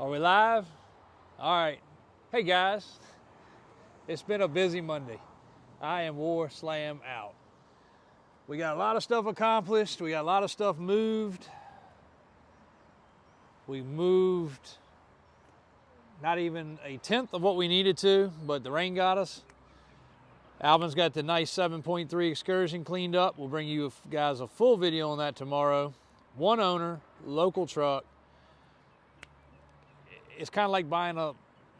Are we live? All right. Hey guys, it's been a busy Monday. I am war slam out. We got a lot of stuff accomplished. We got a lot of stuff moved. We moved not even a tenth of what we needed to, but the rain got us. Alvin's got the nice 7.3 Excursion cleaned up. We'll bring you guys a full video on that tomorrow. One owner, local truck. It's kind of like buying a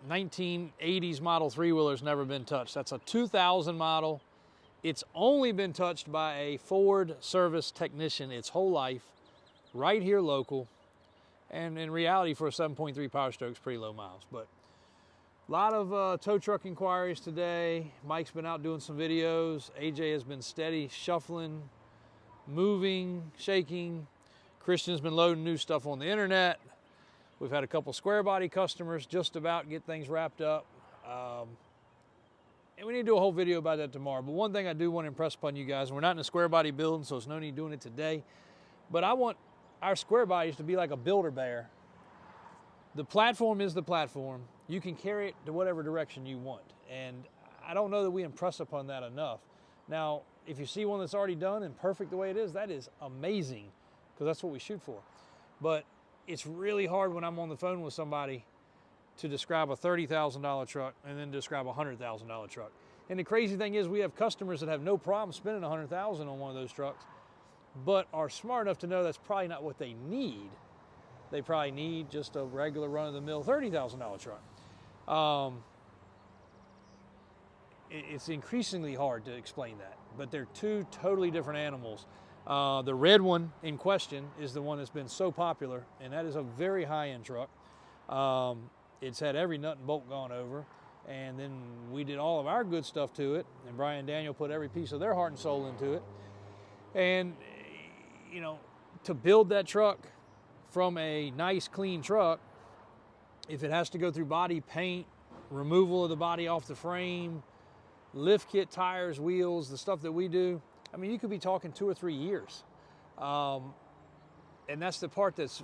1980s model three-wheeler's never been touched. That's a 2000 model. It's only been touched by a Ford service technician its whole life, right here local. And in reality, for a 7.3 Power Stroke's pretty low miles. But a lot of tow truck inquiries today. Mike's been out doing some videos. AJ has been steady, shuffling, moving, shaking. Christian's been loading new stuff on the internet. We've had a couple square body customers just about get things wrapped up. And we need to do a whole video about that tomorrow. But one thing I do want to impress upon you guys, we're not in a square body building, so there's no need doing it today. But I want our square bodies to be like a builder bear. The platform is the platform. You can carry it to whatever direction you want. And I don't know that we impress upon that enough. Now, if you see one that's already done and perfect the way it is, that is amazing, because that's what we shoot for. But it's really hard when I'm on the phone with somebody to describe a $30,000 truck and then describe a $100,000 truck. And the crazy thing is, we have customers that have no problem spending $100,000 on one of those trucks, but are smart enough to know that's probably not what they need. They probably need just a regular run-of-the-mill $30,000 truck. It's increasingly hard to explain that, but they're two totally different animals. The red one in question is the one that's been so popular, and that is a very high-end truck. It's had every nut and bolt gone over, and then we did all of our good stuff to it, and Brian and Daniel put every piece of their heart and soul into it. And, you know, to build that truck from a nice, clean truck, if it has to go through body paint, removal of the body off the frame, lift kit, tires, wheels, the stuff that we do, I mean, you could be talking 2 or 3 years. And that's the part that's,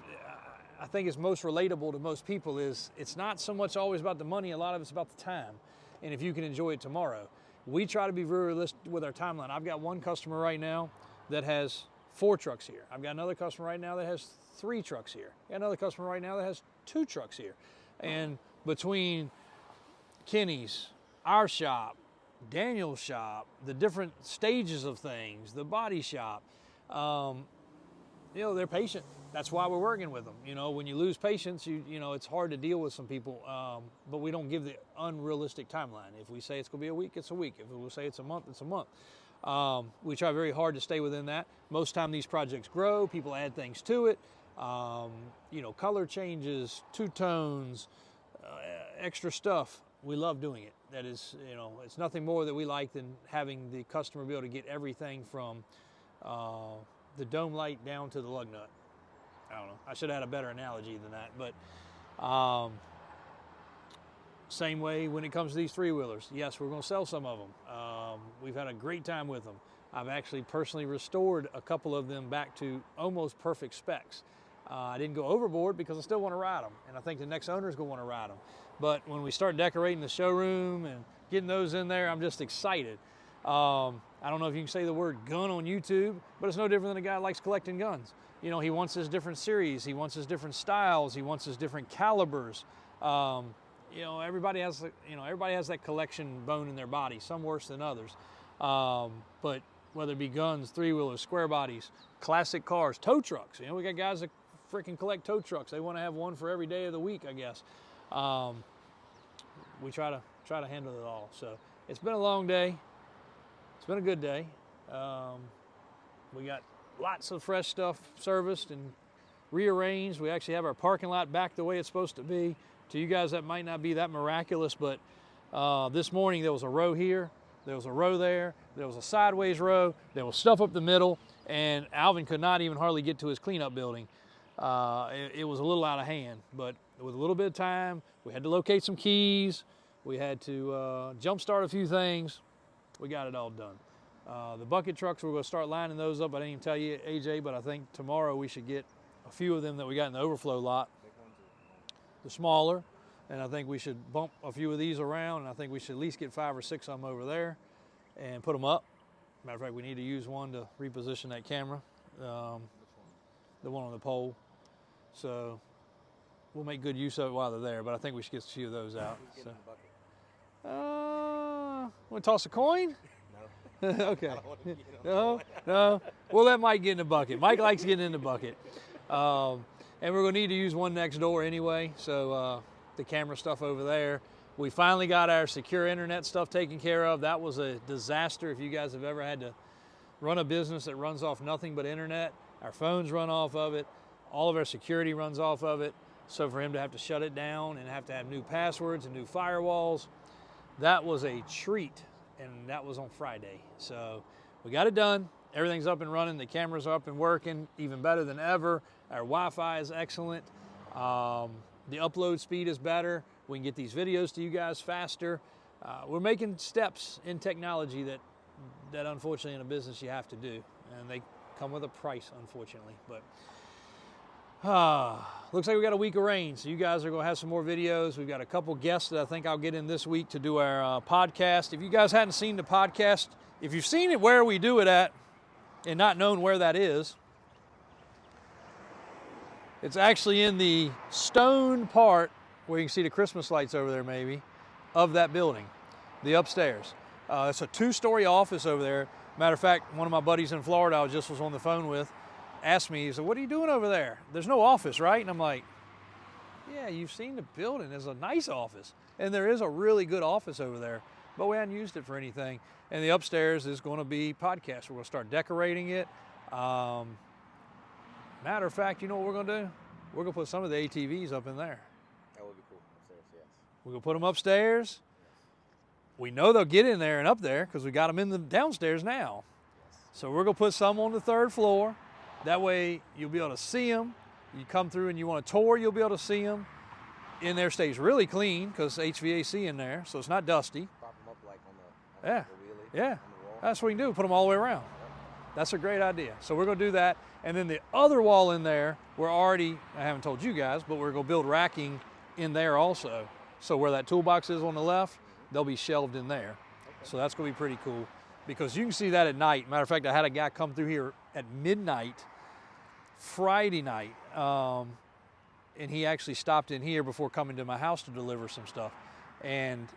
I think is most relatable to most people, is it's not so much always about the money, a lot of it's about the time. And if you can enjoy it tomorrow. We try to be very realistic with our timeline. I've got one customer right now that has 4 trucks here. I've got another customer right now that has 3 trucks here. I've got another customer right now that has 2 trucks here. And between Kenny's, our shop, Daniel's shop, the different stages of things, the body shop, you know, they're patient. That's why we're working with them. You know, when you lose patience, you know, it's hard to deal with some people, but we don't give the unrealistic timeline. If we say it's going to be a week, it's a week. If we say it's a month, it's a month. We try very hard to stay within that. Most time these projects grow, people add things to it, you know, color changes, two-tones, extra stuff. We love doing it. That is, you know, it's nothing more that we like than having the customer be able to get everything from the dome light down to the lug nut. I don't know. I should have had a better analogy than that. But same way when it comes to these three-wheelers. Yes, we're going to sell some of them. We've had a great time with them. I've actually personally restored a couple of them back to almost perfect specs. I didn't go overboard because I still want to ride them, and I think the next owner is going to want to ride them. But when we start decorating the showroom and getting those in there, I'm just excited. I don't know if you can say the word gun on YouTube, but it's no different than a guy that likes collecting guns. You know, he wants his different series, he wants his different styles, he wants his different calibers. You know, everybody has that collection bone in their body, some worse than others. But whether it be guns, three-wheelers, square bodies, classic cars, tow trucks. You know, we got guys that freaking collect tow trucks. They want to have one for every day of the week, I guess. We try to handle it all. So it's been a long day. It's been a good day. We got lots of fresh stuff serviced and rearranged. We actually have our parking lot back the way it's supposed to be. To you guys, that might not be that miraculous, but this morning there was a row here, there was a row there was a sideways row, there was stuff up the middle, and Alvin could not even hardly get to his cleanup building. It was a little out of hand, but with a little bit of time, we had to locate some keys, we had to jump-start a few things. We got it all done. The bucket trucks, we're going to start lining those up. I didn't even tell you, AJ, but I think tomorrow we should get a few of them that we got in the overflow lot. the smaller, and I think we should bump a few of these around, and I think we should at least get 5 or 6 of them over there and put them up. Matter of fact, we need to use one to reposition that camera, the one on the pole. So we'll make good use of it while they're there, but I think we should get a few of those out. So. Want to toss a coin? No. Okay. No. We'll let Mike get in the bucket. Mike likes getting in the bucket. And we're going to need to use one next door anyway, so the camera stuff over there. We finally got our secure internet stuff taken care of. That was a disaster. If you guys have ever had to run a business that runs off nothing but internet, our phones run off of it, all of our security runs off of it. So for him to have to shut it down and have to have new passwords and new firewalls, that was a treat, and that was on Friday. So we got it done. Everything's up and running. The cameras are up and working, even better than ever. Our Wi-Fi is excellent. The upload speed is better. We can get these videos to you guys faster. We're making steps in technology that unfortunately in a business you have to do, and they come with a price, unfortunately. But looks like we got a week of rain, so you guys are going to have some more videos. We've got a couple guests that I think I'll get in this week to do our podcast. If you guys hadn't seen the podcast, if you've seen it where we do it at and not known where that is, it's actually in the stone part where you can see the Christmas lights over there maybe, of that building, the upstairs. It's a 2-story office over there. Matter of fact, one of my buddies in Florida I was on the phone with asked me, he said, what are you doing over there? There's no office, right? And I'm like, yeah, you've seen the building. It's a nice office. And there is a really good office over there, but we hadn't used it for anything. And the upstairs is going to be podcast. We're going to start decorating it. Matter of fact, you know what we're going to do? We're going to put some of the ATVs up in there. That would be cool. Upstairs, yes. We're going to put them upstairs. We know they'll get in there and up there because we got them in the downstairs now. Yes. So we're going to put some on the 3rd floor. That way you'll be able to see them. You come through and you want a tour, you'll be able to see them. In there stays really clean because HVAC in there, so it's not dusty. Prop them up like on the wheelie, yeah, on the wall. that's what we can do. Put them all the way around. That's a great idea. So we're going to do that. And then the other wall in there, I haven't told you guys, but we're going to build racking in there also. So where that toolbox is on the left, they'll be shelved in there. Okay. So that's going to be pretty cool because you can see that at night. Matter of fact, I had a guy come through here at midnight, Friday night, and he actually stopped in here before coming to my house to deliver some stuff. And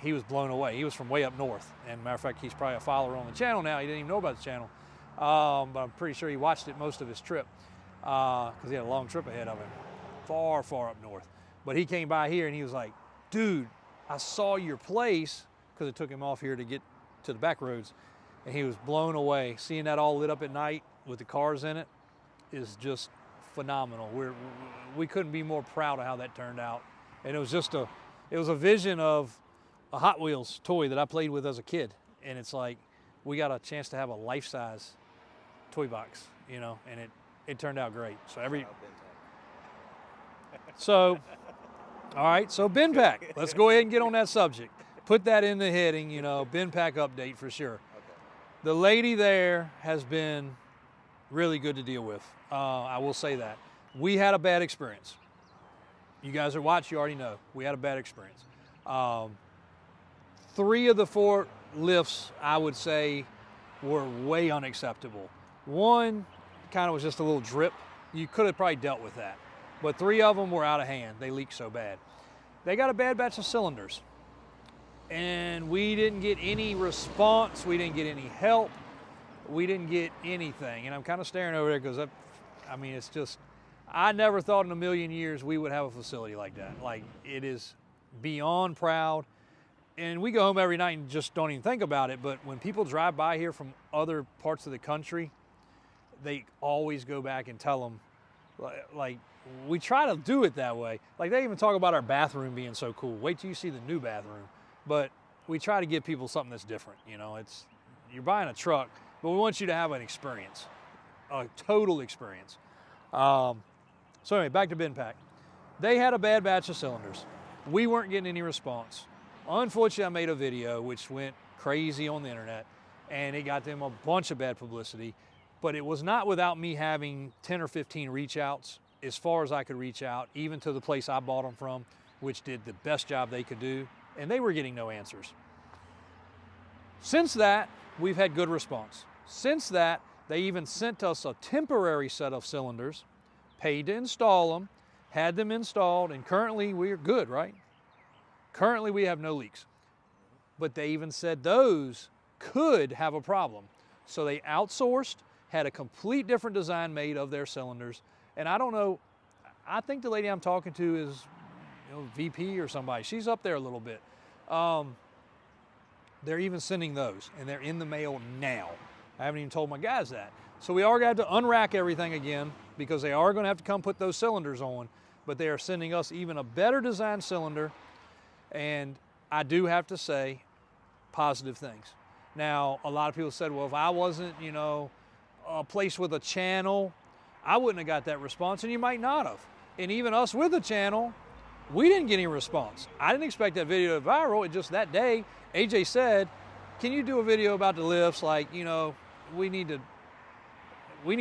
he was blown away. He was from way up north. And matter of fact, he's probably a follower on the channel now. He didn't even know about the channel. But I'm pretty sure he watched it most of his trip because he had a long trip ahead of him, far, far up north. But he came by here and he was like, dude, I saw your place, because it took him off here to get to the back roads. And he was blown away. Seeing that all lit up at night with the cars in it is just phenomenal. We couldn't be more proud of how that turned out. And it was a vision of a Hot Wheels toy that I played with as a kid. And it's like, we got a chance to have a life-size toy box, you know, and it turned out great. All right, so Benpac. Let's go ahead and get on that subject. Put that in the heading, you know, Benpac update for sure. Okay. The lady there has been really good to deal with. I will say that. We had a bad experience. You guys are watching, you already know. We had a bad experience. 3 of the 4 lifts, I would say, were way unacceptable. One kind of was just a little drip. You could have probably dealt with that. But 3 of them were out of hand. They leaked so bad. They got a bad batch of cylinders. And we didn't get any response. We didn't get any help. We didn't get anything. And I'm kind of staring over there because, I mean, it's just, I never thought in a million years we would have a facility like that. Like, it is beyond proud. And we go home every night and just don't even think about it. But when people drive by here from other parts of the country, they always go back and tell them, like, we try to do it that way. Like, they even talk about our bathroom being so cool. Wait till you see the new bathroom. But we try to give people something that's different. You know, you're buying a truck, but we want you to have an experience, a total experience. So anyway, back to Benpac. They had a bad batch of cylinders. We weren't getting any response. Unfortunately, I made a video which went crazy on the internet, and it got them a bunch of bad publicity. But it was not without me having 10 or 15 reach outs as far as I could reach out, even to the place I bought them from, which did the best job they could do, and they were getting no answers. Since that, we've had good response. Since that, they even sent us a temporary set of cylinders, paid to install them, had them installed, and currently we're good, right? Currently we have no leaks. But they even said those could have a problem. So they outsourced, had a complete different design made of their cylinders. And I don't know, I think the lady I'm talking to is, you know, VP or somebody. She's up there a little bit. They're even sending those, and they're in the mail now. I haven't even told my guys that. So we are going to have to unrack everything again because they are going to have to come put those cylinders on, but they are sending us even a better designed cylinder. And I do have to say positive things. Now, a lot of people said, well, if I wasn't, you know, a place with a channel, I wouldn't have got that response, and you might not have. And even us with a channel, we didn't get any response. I didn't expect that video to go viral. It just that day, AJ said, can you do a video about the lifts? Like, you know, we need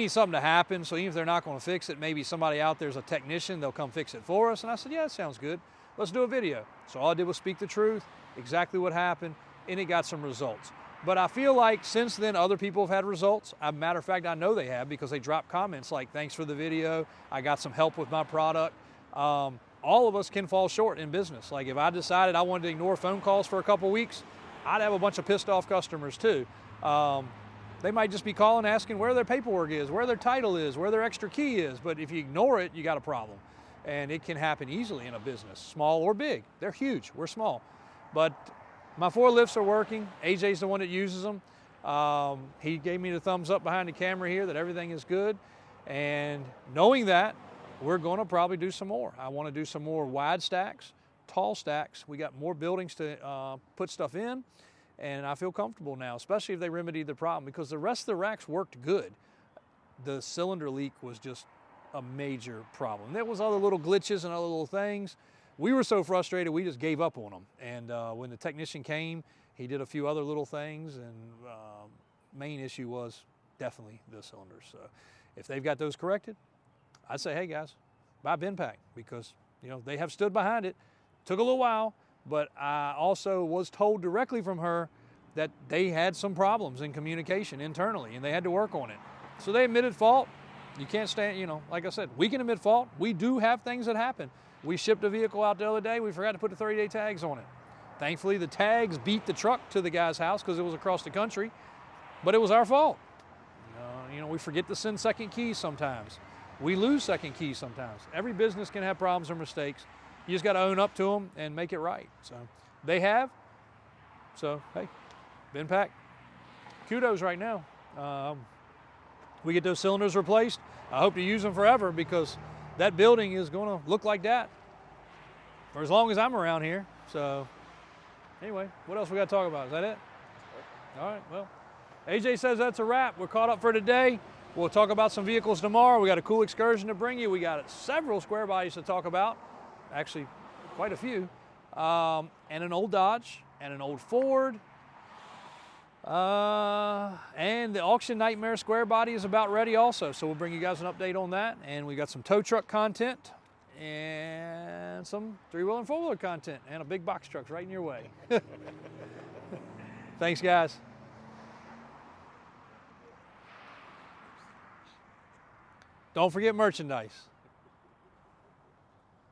something to happen. So even if they're not going to fix it, maybe somebody out there's a technician, they'll come fix it for us. And I said, yeah, that sounds good. Let's do a video. So all I did was speak the truth, exactly what happened, and it got some results. But I feel like since then, other people have had results. As a matter of fact, I know they have because they dropped comments like, thanks for the video. I got some help with my product. All of us can fall short in business. Like if I decided I wanted to ignore phone calls for a couple weeks, I'd have a bunch of pissed off customers too. They might just be calling asking where their paperwork is, where their title is, where their extra key is. But if you ignore it, you got a problem. And it can happen easily in a business, small or big. They're huge, we're small. But my 4 lifts are working. AJ's the one that uses them. He gave me the thumbs up behind the camera here that everything is good. And knowing that, we're gonna probably do some more. I wanna do some more wide stacks, tall stacks. We got more buildings to put stuff in, and I feel comfortable now, especially if they remedied the problem, because the rest of the racks worked good. The cylinder leak was just a major problem. There was other little glitches and other little things. We were so frustrated, we just gave up on them. And when the technician came, he did a few other little things, and main issue was definitely the cylinders. So if they've got those corrected, I'd say, hey guys, buy Benpac, because you know they have stood behind it. Took a little while, but I also was told directly from her that they had some problems in communication internally, and they had to work on it. So they admitted fault. You can't stand, you know, like I said, we can admit fault. We do have things that happen. We shipped a vehicle out the other day. We forgot to put the 30-day tags on it. Thankfully, the tags beat the truck to the guy's house because it was across the country, but it was our fault. You know, we forget to send second keys sometimes. We lose second keys sometimes. Every business can have problems or mistakes. You just got to own up to them and make it right. So they have. So, hey, Benpac, kudos right now. We get those cylinders replaced. I hope to use them forever because that building is going to look like that for as long as I'm around here. So anyway, what else we got to talk about? Is that it? All right, well, AJ says that's a wrap. We're caught up for today. We'll talk about some vehicles tomorrow. We got a cool excursion to bring you. We got several square bodies to talk about. Actually, quite a few. And an old Dodge and an old Ford. And the Auction Nightmare square body is about ready also. So we'll bring you guys an update on that. And we got some tow truck content and some 3-wheel and 4-wheeler content and a big box truck right in your way. Thanks, guys. Don't forget merchandise.